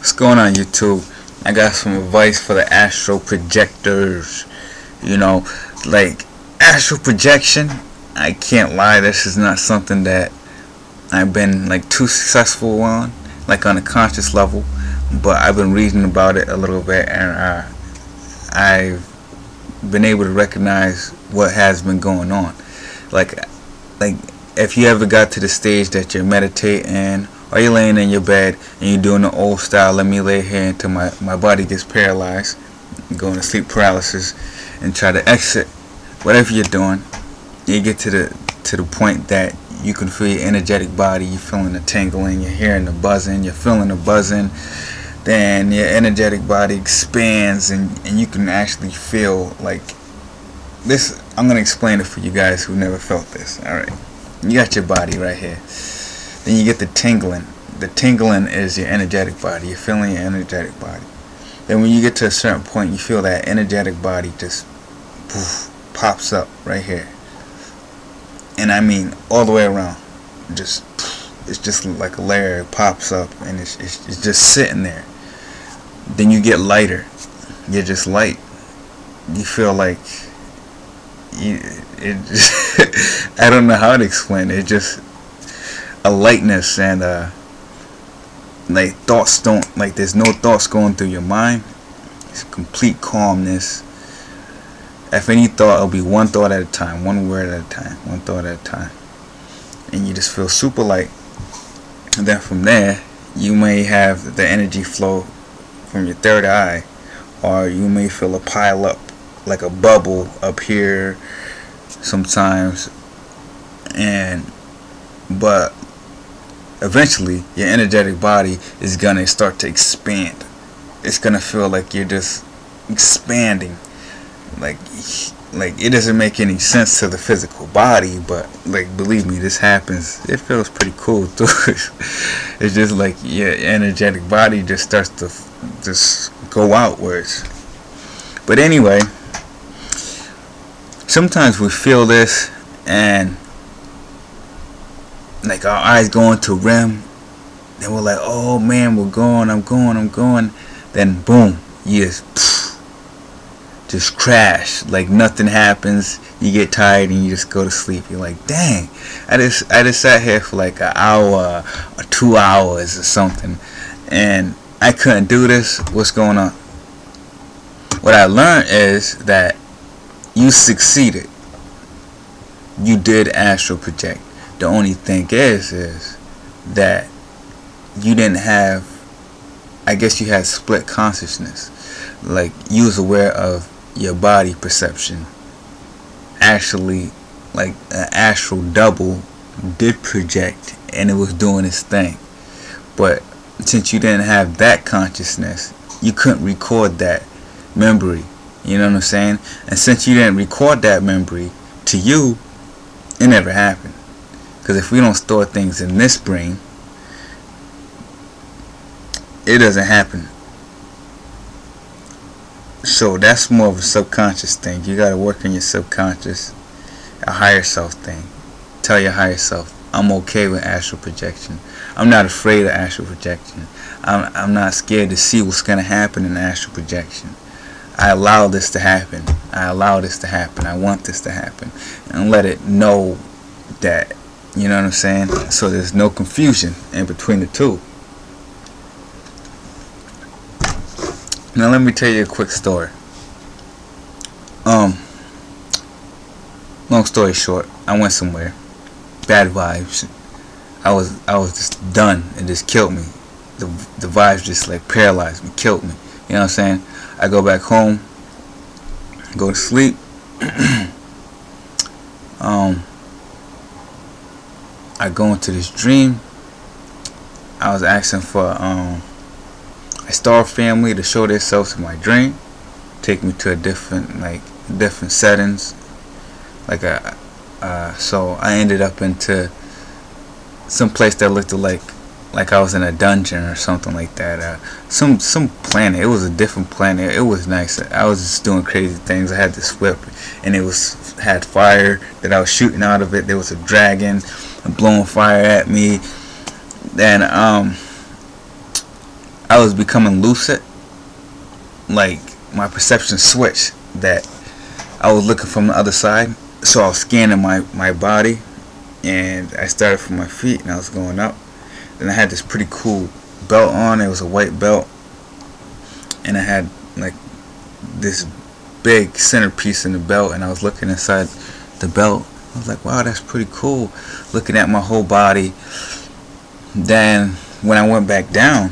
What's going on, YouTube? I got some advice for the astral projectors. You know, like astral projection, I can't lie, this is not something that I've been like too successful on, like on a conscious level, but I've been reading about it a little bit, and I've been able to recognize what has been going on. Like if you ever got to the stage that you're meditating, or you're laying in your bed and you're doing the old style, let me lay here until my body gets paralyzed, go into sleep paralysis, and try to exit whatever you're doing. You get to the point that you can feel your energetic body, you're feeling the tingling, you're hearing the buzzing, you're feeling the buzzing, then your energetic body expands, and you can actually feel like this. I'm going to explain it for you guys who never felt this. Alright, you got your body right here, then you get the tingling. The tingling is your energetic body, you're feeling your energetic body. Then when you get to a certain point, you feel that energetic body just poof, pops up right here, and I mean all the way around. Just it's just like a layer, it pops up, and it's just sitting there. Then you get lighter, you're just light, you feel like I don't know how to explain it. It's just a lightness, and like thoughts don't, like there's no thoughts going through your mind. It's complete calmness. If any thought, it'll be one thought at a time, one word at a time, one thought at a time, and you just feel super light. And then from there, you may have the energy flow from your third eye, or you may feel a pile up, like a bubble up here sometimes, but eventually your energetic body is gonna start to expand. It's gonna feel like you're just expanding. Like it doesn't make any sense to the physical body, but like believe me, this happens. It feels pretty cool too. It's just like your energetic body just starts to just go outwards. But anyway, sometimes we feel this, and like our eyes go into REM, and we're like, oh man, we're going, I'm going. Then boom, you just crash, like nothing happens. You get tired and you just go to sleep. You're like, dang, I just sat here for like an hour or 2 hours or something, and I couldn't do this. What's going on? What I learned is that you succeeded. You did astral project. The only thing is that you didn't have, I guess you had split consciousness. Like you was aware of your body perception. Actually, like an astral double did project, and it was doing its thing. But since you didn't have that consciousness, you couldn't record that memory. You know what I'm saying? And since you didn't record that memory, to you, it never happened. Because if we don't store things in this brain, it doesn't happen. So that's more of a subconscious thing. You gotta work on your subconscious, a higher self thing. Tell your higher self, I'm okay with astral projection. I'm not afraid of astral projection. I'm not scared to see what's gonna happen in astral projection. I allow this to happen. I allow this to happen. I want this to happen. And let it know that, you know what I'm saying? So there's no confusion in between the two. Now let me tell you a quick story. Long story short, I went somewhere. Bad vibes. I was just done. It just killed me. The vibes just like paralyzed me, killed me. You know what I'm saying? I go back home, go to sleep. I go into this dream. I was asking for a star family to show themselves in my dream, take me to a different settings, like so I ended up into some place that looked like I was in a dungeon or something like that. Some planet. It was a different planet. It was nice. I was just doing crazy things. I had this whip, and it had fire that I was shooting out of it. There was a dragon blowing fire at me. Then I I was becoming lucid. Like my perception switched, that I was looking from the other side. So I was scanning my body, and I started from my feet and I was going up. And I had this pretty cool belt on. It was a white belt, and I had like this big centerpiece in the belt, and I was looking inside the belt. I was like, wow, that's pretty cool, looking at my whole body. Then when I went back down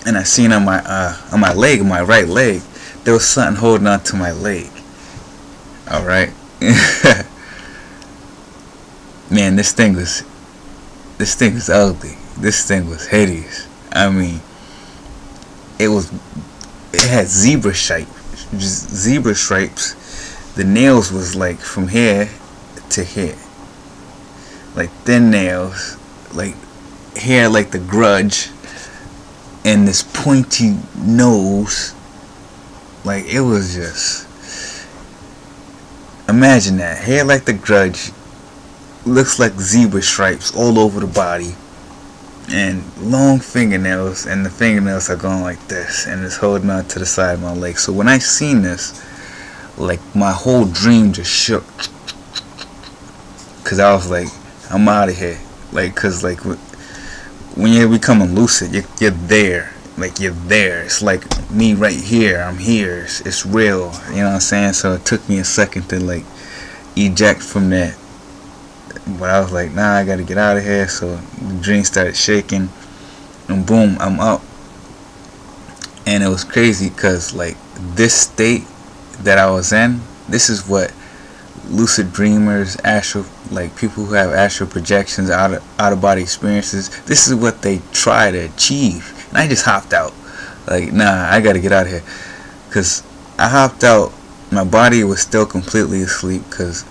and I seen on my leg, my right leg, there was something holding on to my leg. Alright. Man, this thing was ugly. This thing was hideous. I mean, it had zebra stripes. The nails was like from here to here, like thin nails, like hair like the Grudge, and this pointy nose. Like, it was just, imagine that, hair like the Grudge, looks like zebra stripes all over the body, and long fingernails, and the fingernails are going like this, and it's holding on to the side of my leg. So when I seen this, like, my whole dream just shook, cause I was like, I'm out of here. Like, cause like when you're becoming lucid, you're there. Like, you're there. It's like me right here. I'm here. It's real. You know what I'm saying? So it took me a second to like eject from that. But I was like, nah, I gotta get out of here. So the dream started shaking, and boom, I'm up. And it was crazy, cause like this state that I was in, this is what lucid dreamers, astral, like people who have astral projections, out of body experiences, this is what they try to achieve. And I just hopped out. Like, nah, I gotta get out of here. Cause I hopped out, my body was still completely asleep, cause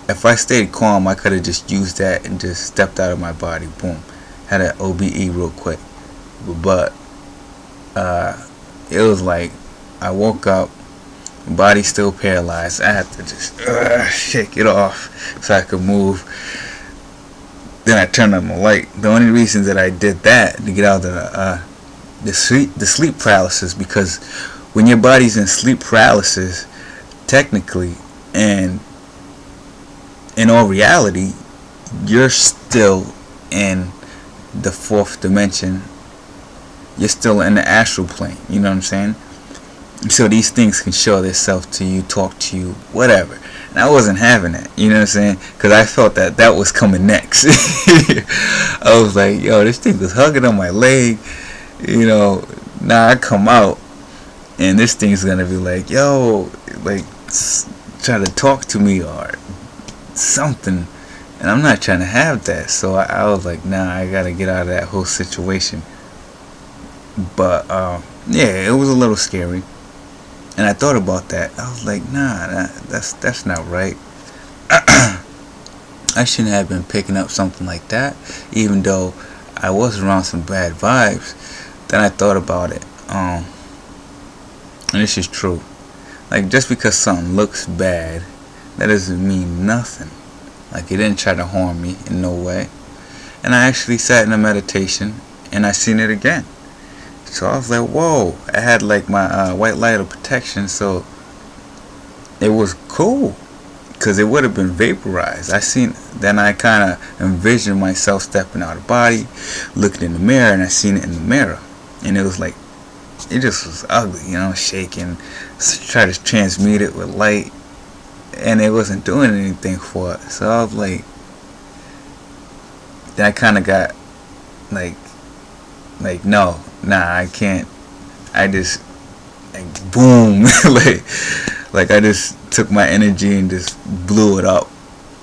if I stayed calm, I could have just used that and just stepped out of my body. Boom. Had an OBE real quick. But it was like I woke up, body still paralyzed. I had to just shake it off so I could move. Then I turned on the light. The only reason that I did that, to get out of the sleep paralysis, because when your body's in sleep paralysis, technically, and in all reality, you're still in the fourth dimension. You're still in the astral plane. You know what I'm saying? So these things can show themselves to you, talk to you, whatever. And I wasn't having that. You know what I'm saying? Because I felt that was coming next. I was like, yo, this thing was hugging on my leg. You know, now I come out, and this thing's gonna be like, yo, like, try to talk to me or something, and I'm not trying to have that. So I was like, nah, I gotta get out of that whole situation. But yeah, it was a little scary, and I thought about that. I was like, nah, that's not right. I shouldn't have been picking up something like that, even though I was around some bad vibes. Then I thought about it, and this is true. Like, just because something looks bad, that doesn't mean nothing. Like, it didn't try to harm me in no way. And I actually sat in a meditation, and I seen it again. So I was like, whoa. I had like my white light of protection, so it was cool, because it would have been vaporized. Then I kind of envisioned myself stepping out of the body, looking in the mirror, and I seen it in the mirror. And it was like, it just was ugly, you know, shaking, try to transmute it with light, and it wasn't doing anything for it. So I was like, then I kind of got like no, nah, I can't. I just like boom, like I just took my energy and just blew it up.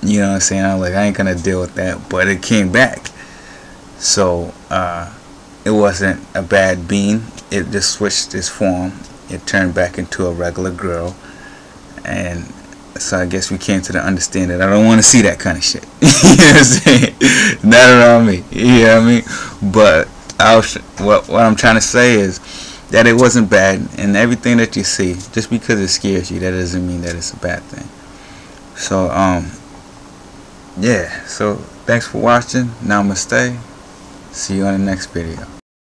You know what I'm saying? I was like, I ain't gonna deal with that, but it came back. So it wasn't a bad being. It just switched its form. It turned back into a regular girl, and so I guess we came to the understanding that I don't want to see that kind of shit. You know what I'm saying? Not around me. You know what I mean? But what I'm trying to say is that it wasn't bad, and everything that you see, just because it scares you, that doesn't mean that it's a bad thing. So yeah, so thanks for watching. Namaste. See you on the next video.